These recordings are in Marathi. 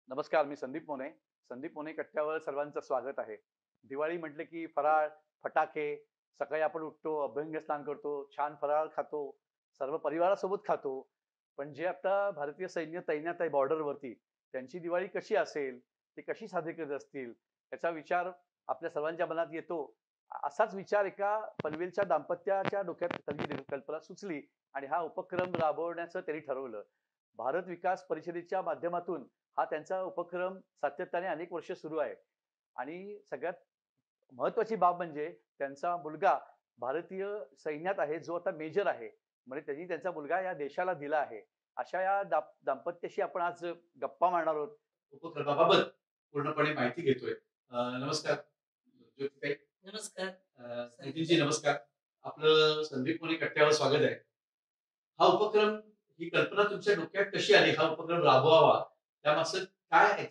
नमस्कार, मी संदीप मोने. संदीप मोने कट्ट्यावर सर्वांचं स्वागत आहे. दिवाळी म्हटले की फराळ, फटाके, सकाळी आपण उठतो, अभ्यंग स्नान करतो, छान फराळ खातो, सर्व परिवारासोबत खातो. पण जे आता भारतीय सैन्य तैनात आहे बॉर्डरवरती, त्यांची दिवाळी कशी असेल? ते कशी साजरी करत असतील? याचा विचार आपल्या सर्वांच्या मनात येतो. असाच विचार एका पनवेलच्या दाम्पत्याच्या डोक्यात कधी कल्पना सुचली आणि हा उपक्रम राबवण्याचं त्यांनी ठरवलं. भारत विकास परिषदेच्या माध्यमातून हा त्यांचा उपक्रम सातत्याने अनेक वर्ष सुरू आहे आणि सगळ्यात महत्त्वाची बाब म्हणजे त्यांचा मुलगा भारतीय सैन्यात आहे, जो आता मेजर आहे. म्हणजे त्यांनी त्यांचा मुलगा या देशाला दिला आहे. अशा या दाम्पत्याशी आपण आज गप्पा मारणार आहोत. उपक्रमाबाबत पूर्णपणे माहिती घेतोय. नमस्कार ज्योतिताई. नमस्कार. नितीनजी नमस्कार. आपलं संदीप मोने कट्ट्यावर स्वागत आहे. हा उपक्रम, ही कल्पना तुमच्या डोक्यात कशी आली? हा उपक्रम राबवावा त्यामागचं काय आहे?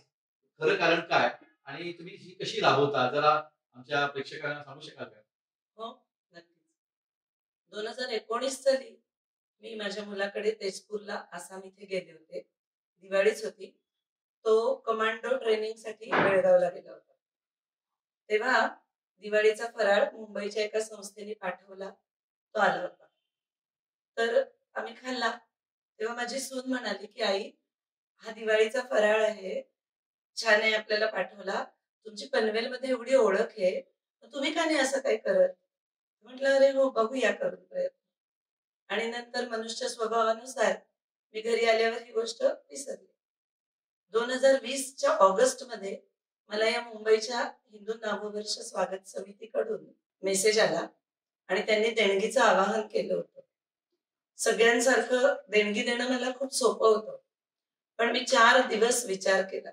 खरं कारण काय? आणि तुम्ही ही कशी राबवता? जरा आमच्या प्रेक्षकांना सांगू शकाल का? हो, नक्कीच. 2019 साली मी माझ्या मुलाकडे तेजपूरला, आसाम इथे गेले होते. दिवाळीच होती. तो कमांडो ट्रेनिंगसाठी बेळगावला गेला होता. तेव्हा दिवाळीचा फराळ मुंबईच्या एका संस्थेने पाठवला. तो आला होता. तर आम्ही खाल्ला. तेव्हा माझी सून म्हणाली, की "आई, हा दिवाळीचा फराळ आहे. छान आहे, आपल्याला पाठवला. तुमची पनवेलमध्ये एवढी ओळख आहे, तर तुम्ही का नाही असं काही करत?" म्हटलं, "अरे हो, बघूया करून प्रयत्न." आणि नंतर मनुष्य स्वभावानुसार मी घरी आल्यावर ही गोष्ट विसरली. 2020च्या ऑगस्टमध्ये मला या मुंबईच्या हिंदू नववर्ष स्वागत समितीकडून मेसेज आला आणि त्यांनी देणगीचं आवाहन केलं होतं. सगळ्यांसारखं देणगी देणं मला खूप सोपं होतं. पण मी 4 दिवस विचार केला.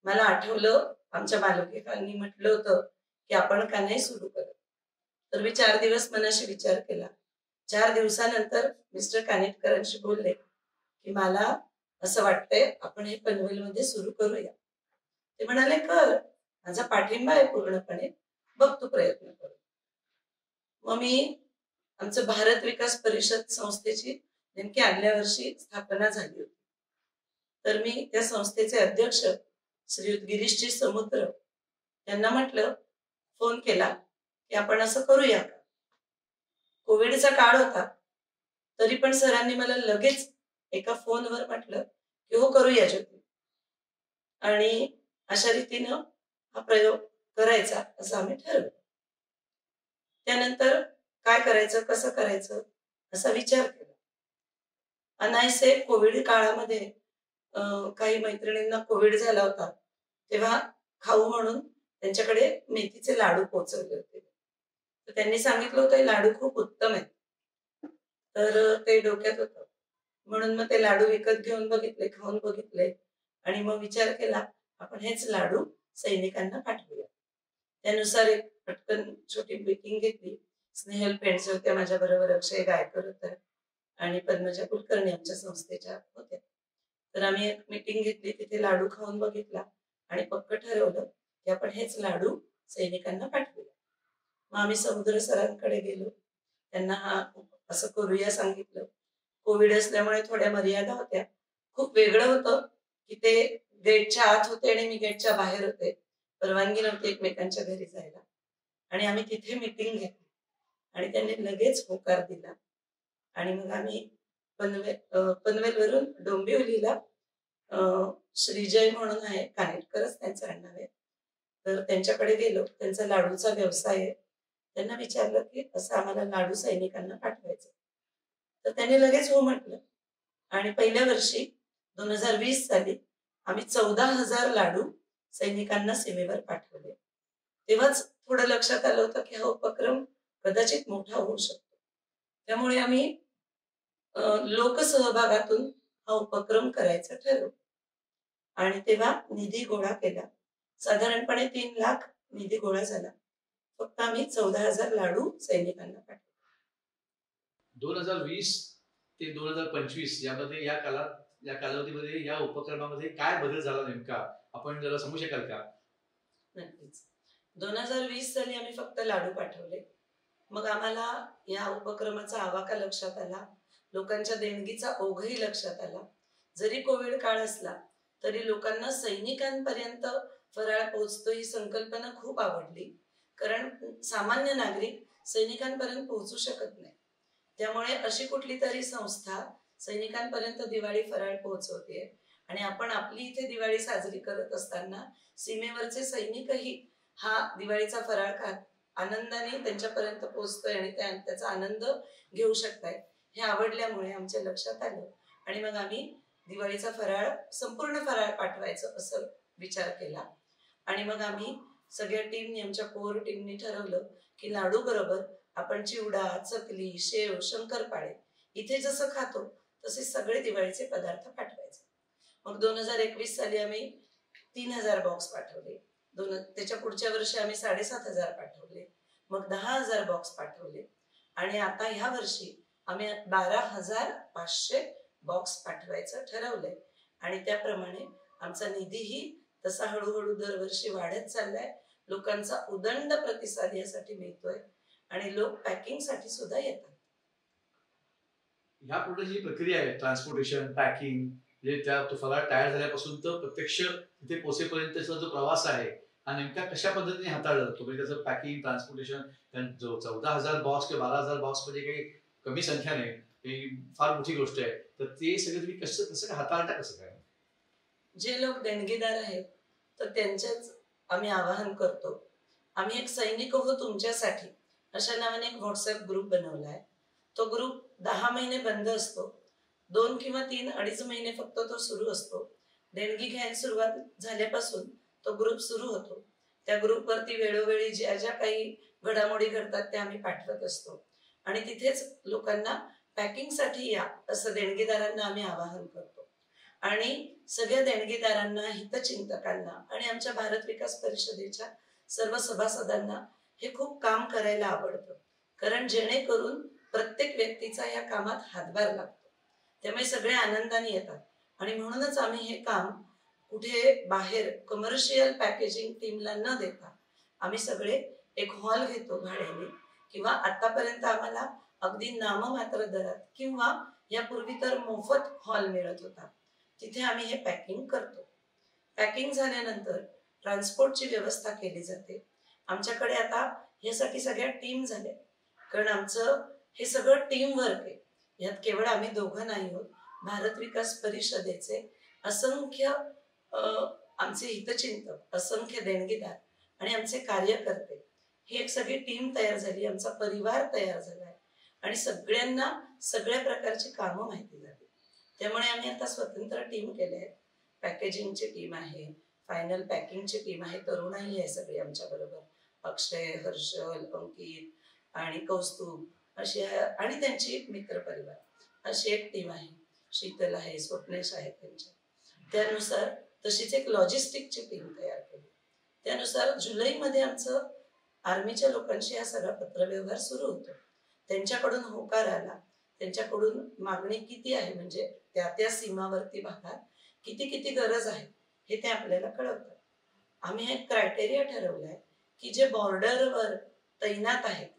मला आठवलं आमच्या मालकीकांनी म्हटलं होतं, की आपण का नाही सुरू करत? तर मी 4 दिवस मनाशी विचार केला. 4 दिवसानंतर मिस्टर कानिटकरांशी बोलले, की मला असं वाटतंय आपण हे पनवेलमध्ये सुरू करूया. ते म्हणाले, "कर. माझा पाठिंबा आहे पूर्णपणे. बघ तू प्रयत्न करून." मग मी आमचं भारत विकास परिषद संस्थेची नेमकी आदल्या वर्षी स्थापना झाली होती. तर मी त्या संस्थेचे अध्यक्ष श्रीयुत गिरीशजी समुद्र यांना म्हटलं, फोन केला, की आपण असं करूया का? कोविडचा काळ होता. तरी पण सरांनी मला लगेच एका फोनवर म्हटलं, की "हो, करूया ज्योती." आणि अशा रीतीनं हा प्रयोग करायचा असं आम्ही ठरवलं. त्यानंतर काय करायचं, कसं करायचं असा विचार केला. अनायासे कोविड काळामध्ये काही मैत्रिणींना कोविड झाला होता. तेव्हा खाऊ म्हणून त्यांच्याकडे मेथीचे लाडू पोहोचवले होते. तर त्यांनी सांगितलं होतं, "हे लाडू खूप उत्तम आहेत." तर ते डोक्यात होतं. म्हणून मग ते लाडू विकत घेऊन बघितले, खाऊन बघितले आणि मग विचार केला, आपण हेच लाडू सैनिकांना पाठवूया. त्यानुसार एक पटकन छोटी मीटिंग घेतली. स्नेहल पेंडसे होत्या माझ्याबरोबर, अक्षय गायकर होता आणि पद्मजा कुलकर्णी आमच्या संस्थेच्या होत्या. तर आम्ही एक मीटिंग घेतली, तिथे लाडू खाऊन बघितला आणि पक्क ठरवलं, की आपण हेच लाडू सैनिकांना पाठवूया. मग आम्ही समुद्र सरांकडे गेलो. त्यांना असं करूया सांगितलं. कोविड असल्यामुळे थोड्या मर्यादा होत्या. खूप वेगळं होतं, की ते गेटच्या आत होते आणि मी गेटच्या बाहेर होते. परवानगी नव्हती एकमेकांच्या घरी जायला. आणि आम्ही तिथे मीटिंग घेतली आणि त्यांनी लगेच होकार दिला. आणि मग आम्ही पनवेलवरून डोंबिवलीला अ, श्रीजय म्हणून आहे, कानेटकरच त्यांचं आडनाव आहे. तर त्यांच्याकडे गेलो. त्यांचा लाडूचा व्यवसाय आहे. त्यांना विचारलं, की असं आम्हाला लाडू सैनिकांना पाठवायचं. तर त्यांनी लगेच हो म्हटलं आणि पहिल्या वर्षी 2020 साली आम्ही 14,000 लाडू सैनिकांना सीमेवर पाठवले. तेव्हाच थोडं लक्षात आलं होतं, की हा उपक्रम कदाचित मोठा होऊ शकतो. त्यामुळे आम्ही लोकसहभागातून हा उपक्रम करायचं ठरवलं आणि तेव्हा निधी गोळा केला. साधारणपणे 3 लाख निधी गोळा झाला. फक्त आम्ही 14,000 लाडू सैनिकांना पाठवले. 2020 ते 2025 यामध्ये या कालावधीमध्ये या उपक्रमामध्ये काय बदल झाला नेमका? आपण जरा सांगू शकाल का? नक्कीच. 2020 साली आम्ही फक्त लाडू पाठवले. मग आम्हाला या उपक्रमाचा आवाका लक्षात आला. लोकांच्या देणगीचा ओघही लक्षात आला. जरी कोविड काळ असला, तरी लोकांना सैनिकांपर्यंत फराळ पोहोचतो ही संकल्पना खूप आवडली. कारण सामान्य नागरिक सैनिकांपर्यंत पोहोचू शकत नाही. त्यामुळे अशी कुठली तरी संस्था सैनिकांपर्यंत दिवाळी फराळ पोहोचवते आणि आपण आपली इथे दिवाळी साजरी करत असताना सीमेवरचे सैनिकही हा दिवाळीचा फराळ खात आनंदाने त्यांच्यापर्यंत पोहोचतोय आणि त्याचा आनंद घेऊ शकताय हे आवडल्यामुळे आमच्या लक्षात आलं आणि मग आम्ही दिवाळीचा फराळ संपूर्ण फराळ पाठवायचं असं विचार केला. आणि मग आम्ही सगळ्या टीमनी आमच्या कोर टीमनी ठरवलं की लाडू बरोबर आपण चिवडा, चकली, शेव, शंकरपाळे इथे जसं खातो तसे सगळे दिवाळीचे पदार्थ पाठवायचे. मग 2021 साली आम्ही 3000 बॉक्स पाठवले. त्याच्या पुढच्या वर्षी आम्ही 7500 पाठवले. मग 10,000 बॉक्स पाठवले आणि आता ह्या वर्षी आम्ही 12,500 बॉक्स पाठवायचं ठरवलंय आणि त्याप्रमाणे आमचा निधीही तसा हळूहळू दरवर्षी वाढत चाललाय. लोकांचा उदंड प्रतिसाद यासाठी मिळतोय आणि लोक पॅकिंगसाठी सुद्धा येतात. ह्या पूर्ण जी प्रक्रिया आहे ट्रान्सपोर्टेशन, पॅकिंग, म्हणजे त्या तो फराळ तयार झाल्यापासून तर प्रत्यक्ष तिथे पोहोचेपर्यंतचा जो प्रवास आहे हा नेमका कशा पद्धतीने हाताळला जातो? म्हणजे त्याचं पॅकिंग, ट्रान्सपोर्टेशन, जो 14,000 बॉक्स किंवा 12,000 बॉक्स म्हणजे काही कमी संख्या नाही, ही फार मोठी गोष्ट आहे. तर ते सगळं तुम्ही कसं कसं हाताळता, कसं काय? जे लोक देणगीदार आहेत तर त्यांचेच आम्ही आवाहन करतो. आम्ही एक सैनिक हो तुमच्यासाठी अशा नावाने एक व्हॉट्सअप ग्रुप बनवलाय. तो ग्रुप 10 महिने बंद असतो. 2 किंवा 3 अडीच महिने फक्त तो सुरू असतो. देणगी घ्यायला सुरुवात झाल्यापासून तो ग्रुप सुरू होतो. त्या ग्रुपवरती वेळोवेळी ज्या ज्या काही घडामोडी घडतात त्या आम्ही पाठवत असतो आणि तिथेच लोकांना पॅकिंगसाठी या असं देणगीदारांना आम्ही आवाहन करतो. आणि सगळ्या देणगीदारांना, हितचिंतकांना आणि आमच्या भारत विकास परिषदेच्या सर्व सभासदांना हे खूप काम करायला आवडतं. कारण जेणेकरून प्रत्येक व्यक्तीचा या कामात हातभार लागतो. त्यामुळे सगळे आनंदाने येतात आणि म्हणूनच आम्ही हे काम कुठे बाहेर कमर्शियल पॅकेजिंग टीमला न देता आम्ही सगळे एक हॉल घेतो भाड्याने किंवा आतापर्यंत आम्हाला अगदी नाममात्र दरात किंवा यापूर्वी तर मोफत हॉल मिळत होता. तिथे आम्ही हे पॅकिंग करतो. पॅकिंग झाल्यानंतर ट्रान्सपोर्टची व्यवस्था केली जाते. आमच्याकडे आता यासाठी सगळ्या टीम झाल्या कारण आमचं हे सगळं टीम वर्क आहे. यात केवळ आम्ही दोघं नाही आहोत. भारत विकास परिषदेचे असंख्य आमचे हितचिंतक, असंख्य देणगीदार आणि आमचे कार्यकर्ते ही एक सगळी टीम तयार झाली. आमचा परिवार तयार झालाय आणि सगळ्यांना सगळ्या प्रकारची कामं माहिती झाली. त्यामुळे आम्ही आता स्वतंत्र टीम केल्या आहेत. पॅकेजिंगची टीम आहे, फायनल पॅकिंगची टीम आहे, तरुणाई आहे सगळी आमच्या बरोबर. अक्षय, हर्षल, अंकित आणि कौस्तुभ अशी आणि त्यांची मित्रपरिवार अशी एक टीम आहे. शीतल आहे, स्वप्नेश आहे त्यांच्या. त्यानुसार तशीच एक लॉजिस्टिकची टीम तयार केली. त्यानुसार जुलैमध्ये आमचं आर्मीच्या लोकांशी हा सगळा पत्रव्यवहार सुरू होतो. त्यांच्याकडून होकार आला, त्यांच्याकडून मागणी किती आहे म्हणजे त्या सीमावर्ती भागात किती किती गरज आहे हे ते आपल्याला कळवतात. आम्ही एक क्रायटेरिया ठरवलाय की जे बॉर्डरवर तैनात आहेत,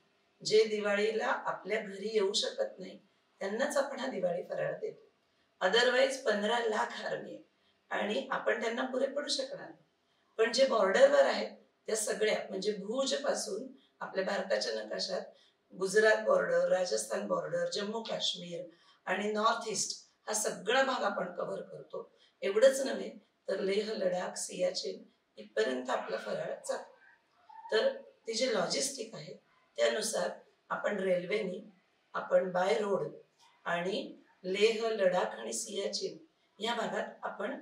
जे दिवाळीला आपल्या घरी येऊ शकत नाही त्यांनाच आपण हा दिवाळी फराळ देतो. अदरवाईज 15 लाख आर्मी आहे आणि आपण त्यांना पुरे पडू शकणार नाही. पण जे बॉर्डरवर आहेत त्या सगळ्या म्हणजे भुज पासून आपल्या भारताच्या नकाशात गुजरात बॉर्डर, राजस्थान बॉर्डर, जम्मू काश्मीर आणि नॉर्थ ईस्ट हा सगळा भाग आपण कव्हर करतो. एवढंच नव्हे तर लेह, लडाख, सियाचीन इथपर्यंत आपला फराळ जातो. तर ते जे लॉजिस्टिक आहे त्यानुसार आपण रेल्वेनी, आपण बाय रोड आणि लेह, लडाख आणि सियाचीन या भागात आपण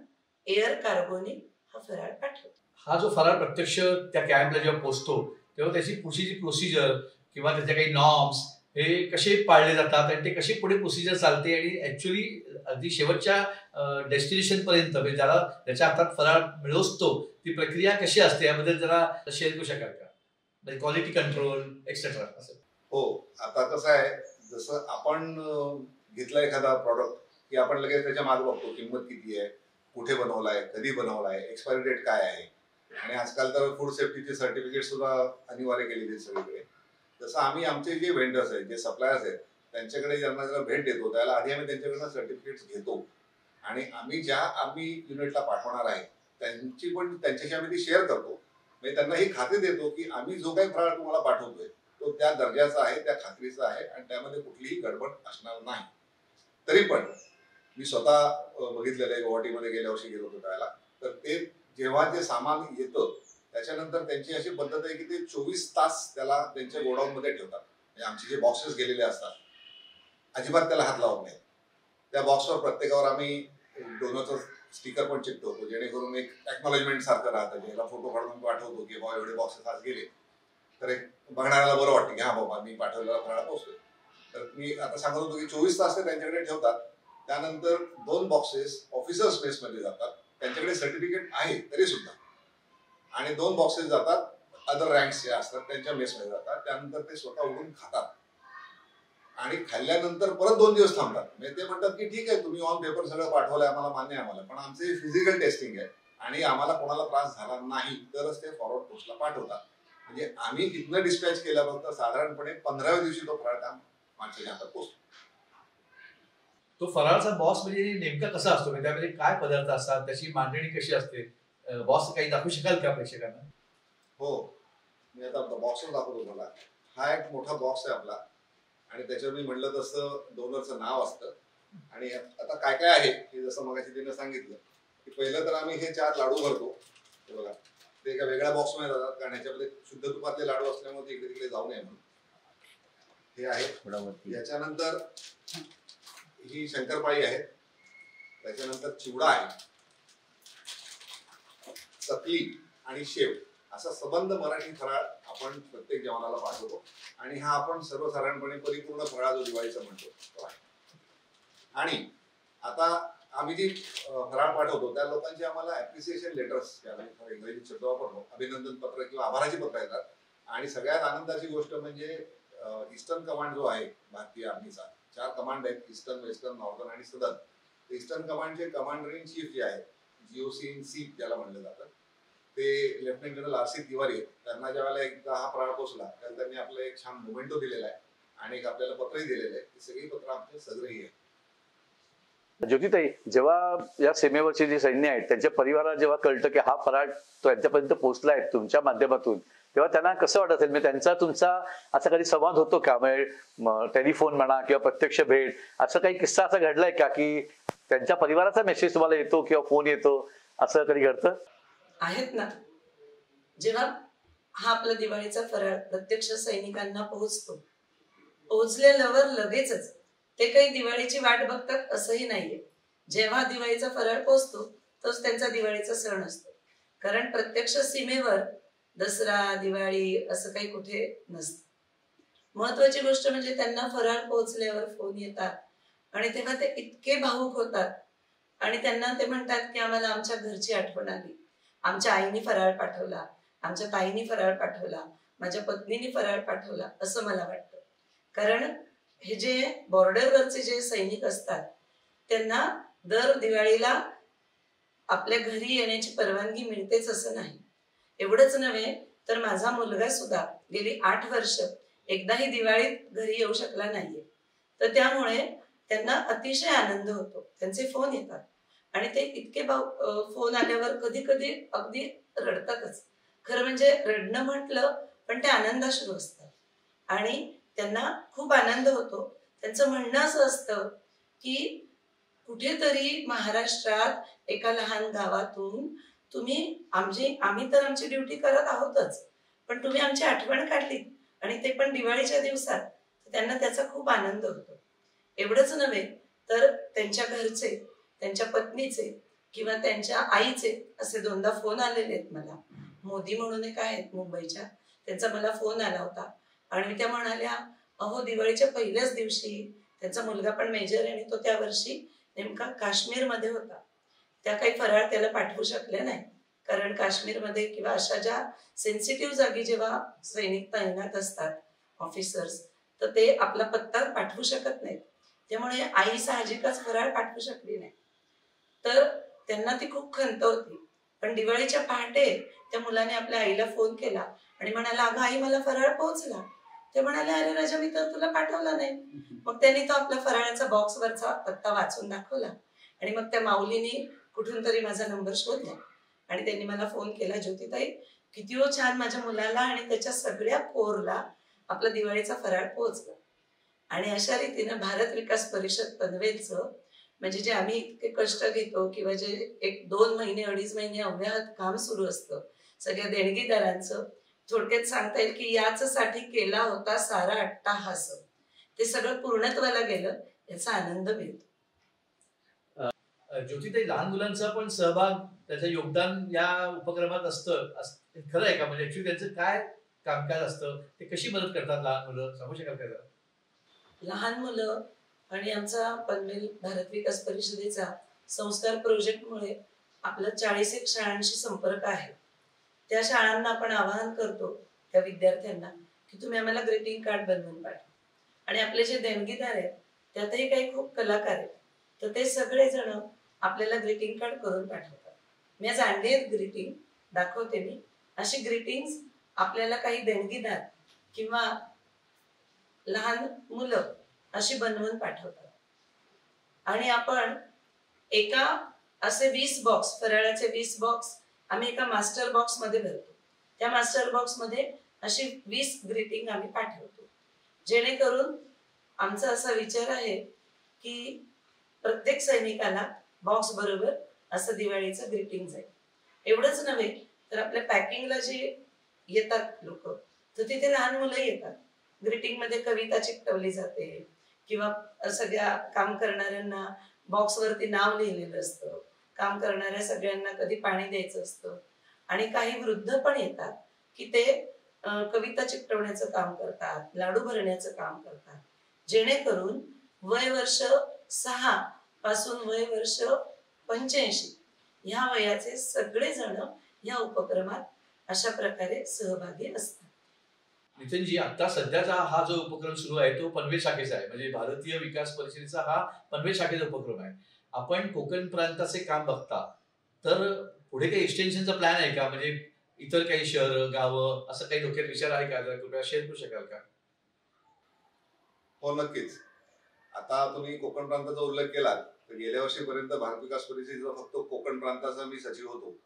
एअर कार्गोनी हा फराळ पाठवतो. हा जो फराळ प्रत्यक्ष त्या कॅम्पला जेव्हा पोहोचतो तेव्हा त्याची पुढची प्रोसिजर किंवा त्याच्या काही नॉर्म्स हे कसे पाळले जातात आणि ते कशी पुढे प्रोसिजर चालते आणि ऍक्च्युअली अगदी शेवटच्या डेस्टिनेशन पर्यंत म्हणजे ज्याला त्याच्या हातात फराळ मिळवतो ती प्रक्रिया कशी असते याबद्दल जरा शेअर करू शकाल का? म्हणजे क्वालिटी कंट्रोल एक्सेट्रा असं. हो, आता कसं आहे, जसं आपण घेतला एखादा प्रॉडक्ट की आपण लगेच त्याच्या मागे बघतो किंमत किती आहे, कुठे बनवलाय, कधी बनवलाय, एक्सपायरी डेट काय आहे आणि आजकाल तर फूड सेफ्टीचे सर्टिफिकेट सुद्धा अनिवार्य केलेले आहेत सगळीकडे. तसं आम्ही आमचे जे व्हेंडर्स आहेत, जे सप्लायर्स आहेत त्यांच्याकडे ज्यांना भेट देतो त्याला आधी आम्ही त्यांच्याकडनं सर्टिफिकेट्स घेतो आणि आम्ही ज्या आर्मी युनिटला पाठवणार आहे त्यांची पण त्यांच्याशी आम्ही ती शेअर करतो. म्हणजे त्यांना ही खात्री देतो की आम्ही जो काही फराळ तुम्हाला पाठवतोय तो त्या दर्जाचा आहे, त्या खात्रीचा आहे आणि त्यामध्ये कुठलीही गडबड असणार नाही. तरी पण मी स्वतः बघितलेलं आहे, गुवाहाटीमध्ये गेल्या वर्षी गेलो होतो त्यावेळेला, तर ते जेव्हा ते सामान येतं त्याच्यानंतर त्यांची अशी पद्धत आहे की ते 24 तास त्याला त्यांच्या गोडाऊन मध्ये ठेवतात. म्हणजे आमचे जे बॉक्सेस गेलेले असतात अजिबात त्याला हात लावत नाही. त्या बॉक्सवर प्रत्येकावर आम्ही डोनरचं स्टिकर पण चिकटवतो, जेणेकरून एक एक्नॉलेजमेंट सारखं राहतं. ज्याला फोटो काढून पाठवतो की बाबा एवढे बॉक्सेस आज गेले, तर एक बघणाऱ्याला बरं वाटतं की हा बाबा मी पाठवलेला फराळ पोहोचतोय. तर मी आता सांगत होतो की 24 तास ते त्यांच्याकडे ठेवतात. त्यानंतर 2 बॉक्सेस ऑफिसर्स मेसमध्ये जातात, त्यांच्याकडे सर्टिफिकेट आहे तरी सुद्धा, आणि 2 बॉक्सेस जातात अदर रँक्स जे असतात त्यांच्या मेसमध्ये जातात. त्यानंतर ते स्वतः उडून खातात आणि खाल्ल्यानंतर परत 2 दिवस थांबतात. म्हणजे ते म्हणतात की ठीक आहे तुम्ही ऑन पेपर सगळं पाठवलंय, आम्हाला मान्य आहे आम्हाला, पण आमचे फिजिकल टेस्टिंग आहे आणि आम्हाला कोणाला त्रास झाला नाही तरच ते फॉरवर्ड पोस्टला पाठवतात. म्हणजे आम्ही इथनं डिस्पॅच केल्यानंतर साधारणपणे 15व्या दिवशी तो फराळ त्या माणसाच्या हातात पोहोचतो. तो फराळाचा बॉक्स म्हणजे नेमका कसा असतो, म्हणजे त्यामध्ये काय पदार्थ असतात, त्याची मांडणी कशी असते, बॉक्स काही दाखवू शकाल का प्रेक्षकांना? हो, मी आता बॉक्सवर दाखवतो मला. हा एक मोठा बॉक्स आहे आपला आणि त्याच्यावर मी म्हणलं तसं डोनरचं नाव असतं. आणि आता काय काय आहे हे जसं मगाशी तिने सांगितलं की पहिलं तर आम्ही हे 4 लाडू भरतो. हे बघा, ते एका वेगळ्या बॉक्समध्ये जातात कारण ह्याच्यामध्ये शुद्ध तुपातले लाडू असल्यामुळे ते इकडे तिकडे जाऊ नये म्हणून. हे आहे. याच्यानंतर ही शंकरपाळी आहे, त्याच्यानंतर चिवडा आहे, चकली आणि शेव असा संबंध मराठी फराळ आपण प्रत्येक जेवणाला पाठवतो. आणि हा आपण सर्वसाधारणपणे परिपूर्ण फराळ जो दिवाळीचा म्हणतो. आणि आता आम्ही जी फराळ पाठवतो त्या लोकांची आम्हाला ऍप्रिसिएशन लेटर्स, इंग्रजीत शब्द वापरतो, अभिनंदन पत्र किंवा आभाराची पत्र येतात. आणि सगळ्यात आनंदाची गोष्ट म्हणजे ईस्टर्न कमांड जो आहे भारतीय आर्मीचा, 4 कमांड आहेत, ईस्टर्न, वेस्टर्न, नॉर्दर्न आणि सदर्न. ईस्टर्न कमांडचे कमांडर इन चीफ जे आहेत, GOC इन चीफ ज्याला म्हणलं जातं, ते लेफ्टनंट जनरल RC तिवारी आहेत. त्यांना ज्यावेळेला एकदा हा फराळ पोचला त्यावेळेला त्यांनी आपलं एक छान मोमेंटो दिलेला आहे आणि एक आपल्याला पत्रही दिलेलं आहे. ती सगळी पत्र आमचे सगळी आहे. ज्योतिताई, जेव्हा या सीमेवरची जी सैन्य आहेत त्यांच्या परिवाराला जेव्हा कळतं की हा फराळ त्यांच्यापर्यंत पोहोचलाय तुमच्या माध्यमातून, तेव्हा त्यांना कसं वाटत असेल? म्हणजे त्यांचा तुमचा असा कधी संवाद होतो का? म्हणजे टेलिफोन म्हणा किंवा प्रत्यक्ष भेट, असं काही किस्सा असा घडलाय का की त्यांच्या परिवाराचा मेसेज तुम्हाला येतो किंवा फोन येतो, असं कधी घडतं? आहेत ना. जेव्हा हा आपला दिवाळीचा फराळ प्रत्यक्ष सैनिकांना पोहोचल्यावर लगेचच ते काही दिवाळीची वाट बघतात असंही नाहीये. जेव्हा दिवाळीचा फराळ पोहोचतो तोच त्यांचा दिवाळीचा सण असतो. कारण प्रत्यक्ष सीमेवर दसरा, दिवाळी असं काही कुठे नसतं. महत्वाची गोष्ट म्हणजे त्यांना फराळ पोहोचल्यावर फोन येतात आणि तेव्हा ते इतके भावुक होतात आणि त्यांना ते म्हणतात की आम्हाला आमच्या घरची आठवण आली, आमच्या आईने फराळ पाठवला, आमच्या ताईने फराळ पाठवला, माझ्या पत्नीने फराळ पाठवला असं मला वाटतं. कारण हे जे बॉर्डरवरचे जे सैनिक असतात त्यांना दर दिवाळीला आपल्या घरी येण्याची परवानगी मिळतेच असं नाही. एवढंच नव्हे तर माझा मुलगा सुद्धा गेली 8 वर्ष एकदाही दिवाळीत घरी येऊ शकला नाहीये. तर त्यामुळे त्यांना अतिशय आनंद होतो. त्यांचे फोन येतात आणि ते इतके फोन आल्यावर कधी कधी अगदी रडतातच. खरं म्हणजे रडणं म्हटलं पण ते आनंदाश्रू असतात आणि त्यांना खूप आनंद होतो. त्यांचं म्हणणं असं असतं की कुठेतरी महाराष्ट्रात एका लहान गावातून आम्ही तर आमची ड्युटी करत आहोतच, पण तुम्ही आमची आठवण काढली आणि ते पण दिवाळीच्या दिवसात, त्यांना त्याचा खूप आनंद होतो. एवढंच नव्हे तर त्यांच्या घरचे, त्यांच्या पत्नीचे किंवा त्यांच्या आईचे असे 2दा फोन आलेले आहेत मला. मोदी म्हणून एक आहेत मुंबईच्या, त्यांचा मला फोन आला होता आणि त्या म्हणाल्या, अहो दिवाळीच्या पहिल्याच दिवशी त्यांचा मुलगा पण मेजर आहे आणि तो त्या वर्षी नेमका काश्मीरमध्ये होता. त्या काही फराळ त्याला पाठवू शकल्या नाही कारण काश्मीरमध्ये किंवा अशा ज्या सेन्सिटिव्ह जागी जेव्हा सैनिक तैनात असतात ऑफिसर्स, तर ते आपला पत्ता पाठवू शकत नाहीत. त्यामुळे आई साहजिकच फराळ पाठवू शकली नाही. तर त्यांना ती खूप खंत होती. पण दिवाळीच्या पहाटे त्या मुलाने आपल्या आईला फोन केला आणि म्हणाला, अगं आई मला फराळ पोहोचला. ते म्हणाले, अरे राजा मी तर तुला पाठवला नाही. मग त्यांनी तो आपला फराळाचा बॉक्सवरचा पत्ता वाचून दाखवला आणि मग त्या माऊलीने कुठून तरी माझा नंबर शोधला आणि त्यांनी मला फोन केला, ज्योतिताई किती हो छान माझ्या मुलाला आणि त्याच्या सगळ्या कोरला आपला दिवाळीचा फराळ पोहोचला. आणि अशा रीतीनं भारत विकास परिषद पनवेलचं म्हणजे जे आम्ही इतके कष्ट घेतो किंवा जे 1-2 महिने 2.5 महिने अव्याहत काम सुरू असतं सगळ्या देणगीदारांचं, थोडक्यात सांगता येईल की याच साठी केला होता सारा अट्टाहास, ते सगळं पूर्णत्वाला गेलं, याचा आनंद मिळतो. ज्योतिताई, लहान मुलांचा पण सहभाग, त्याचं योगदान या उपक्रमात असतं, खरं आहे का? म्हणजे ऍक्च्युली त्यांचं काय कामकाज असतं, ते कशी मदत करतात लहान मुलं, सांगू शकाल का? लहान मुलं आणि आमचा पनवेल भारत विकास परिषदेचा संस्कार प्रोजेक्टमुळे आपला 40 शाळांशी संपर्क आहे. त्या शाळांना आपण आवाहन करतो त्या विद्यार्थ्यांना की तुम्ही आम्हाला ग्रीटिंग कार्ड बनवून पाठवा. आणि आपले जे देणगीदार आहेत त्यातही काही खूप कलाकार आहेत, तर ते सगळेजण आपल्याला ग्रीटिंग कार्ड करून पाठवतात. मी आज आणले ग्रीटिंग, दाखवते मी. अशी ग्रीटिंग्स आपल्याला काही देणगीदार किंवा लहान मुलं अशी बनवून पाठवतात. आणि आपण एका असे 20 बॉक्स, फराळाचे 20 बॉक्स आम्ही एका मास्टर बॉक्स मध्ये भरतो. त्या मास्टर बॉक्स मध्ये अशी 20 ग्रीटिंग आम्ही पाठवतो, जेणेकरून आमचा असा विचार आहे की प्रत्येक सैनिकाला बॉक्स बरोबर असं दिवाळीचं ग्रीटिंग जाईल. एवढंच नव्हे तर आपल्या पॅकिंगला जे येतात लोक, तर तिथे लहान मुलं येतात. ग्रीटिंग मध्ये कविता चिकटवली जाते किंवा सगळ्या काम करणाऱ्यांना बॉक्सवरती नाव लिहिलेलं असतं. काम करणाऱ्या सगळ्यांना कधी पाणी द्यायचं असतं. आणि काही वृद्ध पण येतात की ते कविता चिकटवण्याचं काम करतात, लाडू भरण्याचं काम करतात, जेणेकरून वय वर्ष 6 पासून वय वर्ष 85 ह्या वयाचे सगळेजण या उपक्रमात अशा प्रकारे सहभागी असतात. नितीनजी, आता सध्याचा हा जो उपक्रम सुरू आहे तो पनवेल शाखेचा आहे, म्हणजे भारतीय विकास परिषदेचा हा पनवेल शाखेचा उपक्रम आहे. आपण कोकण प्रांताचे काम बघता, तर पुढे काही एक्सटेन्शनचा प्लॅन आहे का? म्हणजे इतर काही शहर, गावं, असं काही डोक्यात विचार आहे का? जरा कृपया शेअर करू शकाल का? हो, नक्कीच. आता तुम्ही कोकण प्रांताचा उल्लेख केला, तर गेल्या वर्षीपर्यंत भारत विकास परिषदेचा फक्त कोकण प्रांताचा मी सचिव होतो.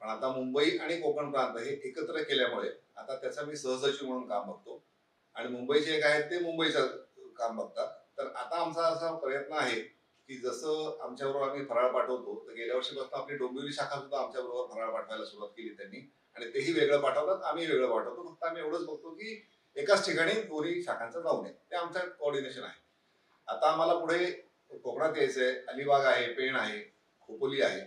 पण आता मुंबई आणि कोकण प्रांत हे एकत्र केल्यामुळे आता त्याचा मी सहसचिव म्हणून काम बघतो. आणि मुंबईचे एक आहेत ते मुंबईचं काम बघतात. तर आता आमचा असा प्रयत्न आहे की जसं आमच्याबरोबर आम्ही फराळ पाठवतो, तर गेल्या वर्षीपासून आपली डोंबिवली शाखा सुद्धा आमच्याबरोबर फराळ पाठवायला सुरुवात केली त्यांनी. आणि तेही वेगळं पाठवतात, आम्ही वेगळं पाठवतो. फक्त आम्ही एवढंच बघतो की एकाच ठिकाणी दोन्ही शाखांचं जाऊ नये, ते आमचं कोऑर्डिनेशन आहे. आता आम्हाला पुढे कोकणात यायचंय. अलिबाग आहे, पेण आहे, खोपोली आहे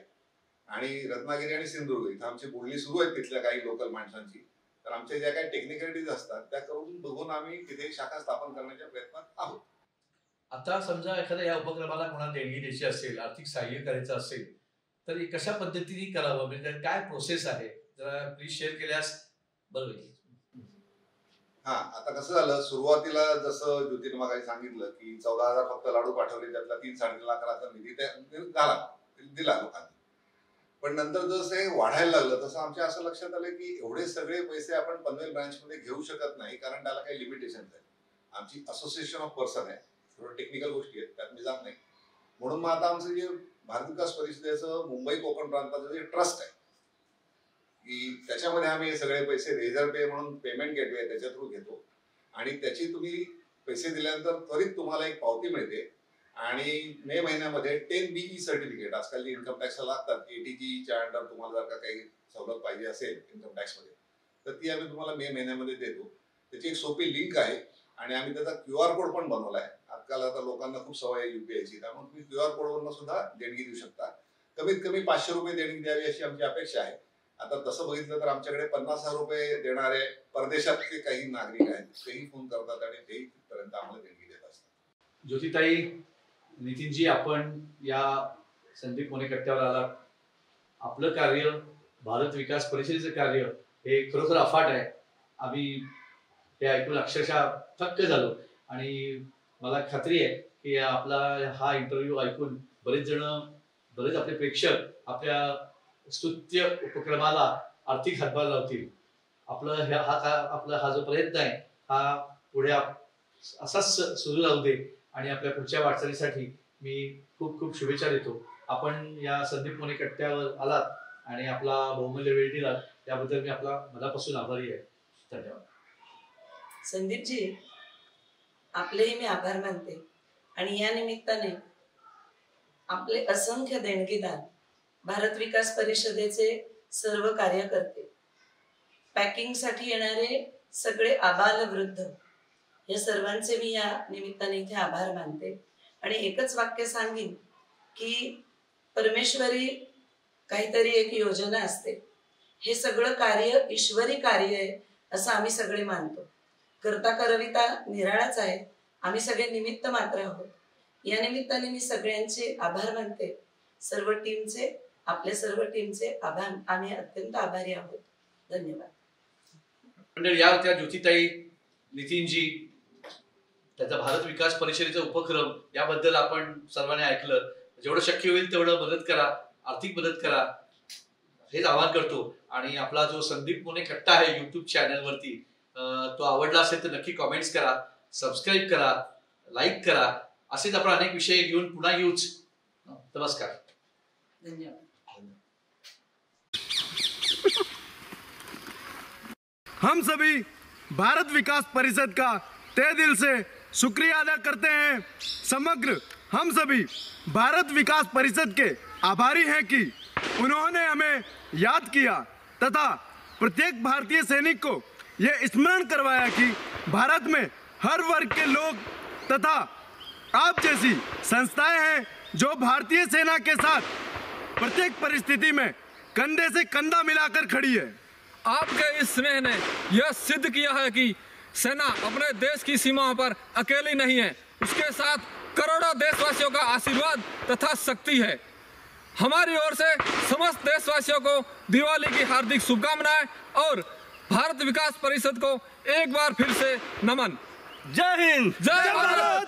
आणि रत्नागिरी आणि सिंधुदुर्ग इथं आमची बोलणी सुरू आहे तिथल्या काही लोकल माणसांची. तर आमच्या ज्या काही टेक्निकॅलिटीज असतात त्या करून बघून आम्ही तिथे शाखा स्थापन करण्याच्या प्रयत्नात आहोत. आता समजा एखाद्या या उपक्रमाला कोणाला देणगी द्यायची असेल, आर्थिक सहाय्य करायचं असेल, तर कशा पद्धतीने करावं, म्हणजे काय प्रोसेस आहे, जरा प्लीज शेअर केल्यास बरं होईल. हा, आता कसं झालं, सुरुवातीला जसं ज्योतीने मगाशी सांगितलं की 14,000 फक्त लाडू पाठवले, त्यातला 3-3.5 लाखाचा निधी दिला लोकांनी. पण नंतर जसं हे वाढायला लागलं तसं आमच्या असं लक्षात आलं की एवढे सगळे पैसे आपण पनवेल ब्रांच मध्ये घेऊ शकत नाही, कारण त्याला काही लिमिटेशन आहे. आमची असोसिएशन ऑफ पर्सन आहे, थोडं टेक्निकल गोष्टी आहेत, त्यात मी जात नाही. म्हणून मग आता आमचं जे भारत विकास परिषदेचं मुंबई कोकण प्रांताचं जे ट्रस्ट आहे की त्याच्यामध्ये आम्ही हे सगळे पैसे रेझर पे म्हणून पेमेंट गेटवे त्याच्या थ्रू घेतो. आणि त्याची तुम्ही पैसे दिल्यानंतर त्वरित तुम्हाला एक पावती मिळते. आणि मे महिन्यामध्ये 10BE सर्टिफिकेट, आजकाल इन्कम टॅक्सला लागतात, ATGच्या अंडर तुम्हाला जर का काही सवलत पाहिजे असेल इन्कम टॅक्समध्ये, तर ती आम्ही तुम्हाला मे महिन्यामध्ये देतो. त्याची एक सोपी लिंक आहे आणि आम्ही त्याचा QR कोड पण बनवलाय. आजकाल आता लोकांना खूप सवय आहे UPIची, त्यामुळे तुम्ही QR कोडवरून सुद्धा देणगी देऊ शकता. कमीत कमी 500 रुपये देणगी द्यावी अशी आमची अपेक्षा आहे. आता तसं बघितलं तर आमच्याकडे 50,000 रुपये देणारे परदेशातले काही नागरिक आहेत, तेही फोन करतात आणि तेही तिथपर्यंत आम्हाला देणगी देत असतात. ज्योतिताई, नितीनजी, आपण या संदीप मोने कट्ट्यावर आलात. आपलं कार्य, भारत विकास परिषदेचं कार्य हे खरोखर अफाट आहे. आम्ही हे ऐकून अक्षरशः थक्क झालो आणि मला खात्री आहे की आपला हा इंटरव्ह्यू ऐकून बरेच आपले प्रेक्षक आपल्या स्तुत्य उपक्रमाला आर्थिक हातभार लावतील. आपला हा जो प्रयत्न आहे हा पुढे असाच सुरू राहू दे आणि आपल्या पुढच्या वाटचालीसाठी मी खूप खूप शुभेच्छा देतो. आपण या संदीप मोने कट्ट्यावर आलात आणि आपला बहुमूल्य वेळ दिलात त्याबद्दल मी आपला मनापासून आभारी आहे. धन्यवाद. संदीपजी, आपलेही मी आभार मानते आणि या निमित्ताने आपले असंख्य देणगीदार, भारत विकास परिषदेचे सर्व कार्यकर्ते, पॅकिंगसाठी येणारे सगळे आबालवृद्ध, या सर्वांचे मी या निमित्ताने इथे आभार मानते. आणि एकच वाक्य सांगेन की परमेश्वरी काहीतरी एक योजना असते. हे सगळं कार्य ईश्वरी कार्य आहे असं आम्ही सगळे मानतो. करता करविता निराळाच आहे. आम्ही सगळे निमित्त मात्र आहोत. या निमित्ताने मी सगळ्यांचे आभार मानते. सर्व टीमचे, आपल्या सर्व टीमचे आभार. आम्ही अत्यंत आभारी आहोत. धन्यवाद. मंडळी, या होत्या ज्योतिताई, नितीनजी. त्याचा भारत विकास परिषदेचा उपक्रम याबद्दल आपण सर्वांनी ऐकलं. जेवढं शक्य होईल तेवढं मदत करा, आर्थिक मदत करा हेच आवाहन करतो. आणि आपला जो संदीप मोने कट्टा आहे युट्यूब चॅनलवरती, तो आवडला असेल तर नक्की कॉमेंट्स करा, सबस्क्राईब करा, लाईक करा. असेच आपण अनेक विषय घेऊन पुन्हा येऊच. नमस्कार. धन्यवाद. हम सभी भारत विकास परिषद का तहे दिल से शुक्रिया अदा करते हैं. समग्र हम सभी भारत विकास परिषद के आभारी हैं कि उन्होंने हमें याद किया तथा प्रत्येक भारतीय सैनिक को यह स्मरण करवाया कि भारत में हर वर्ग के लोग तथा आप जैसी संस्थाएं हैं जो भारतीय सेना के साथ प्रत्येक परिस्थिति में कंधे से कंधा मिलाकर खड़ी है. आपके इस स्नेह ने यह सिद्ध किया है कि सेना अपने देश की सीमाओं पर अकेली नहीं है. उसके साथ करोड़ों देशवासियों का आशीर्वाद तथा शक्ति है. हमारी ओर से समस्त देशवासियों को दिवाली की हार्दिक शुभकामनाएं और भारत विकास परिषद को एक बार फिर से नमन. जय हिंद, जय भारत.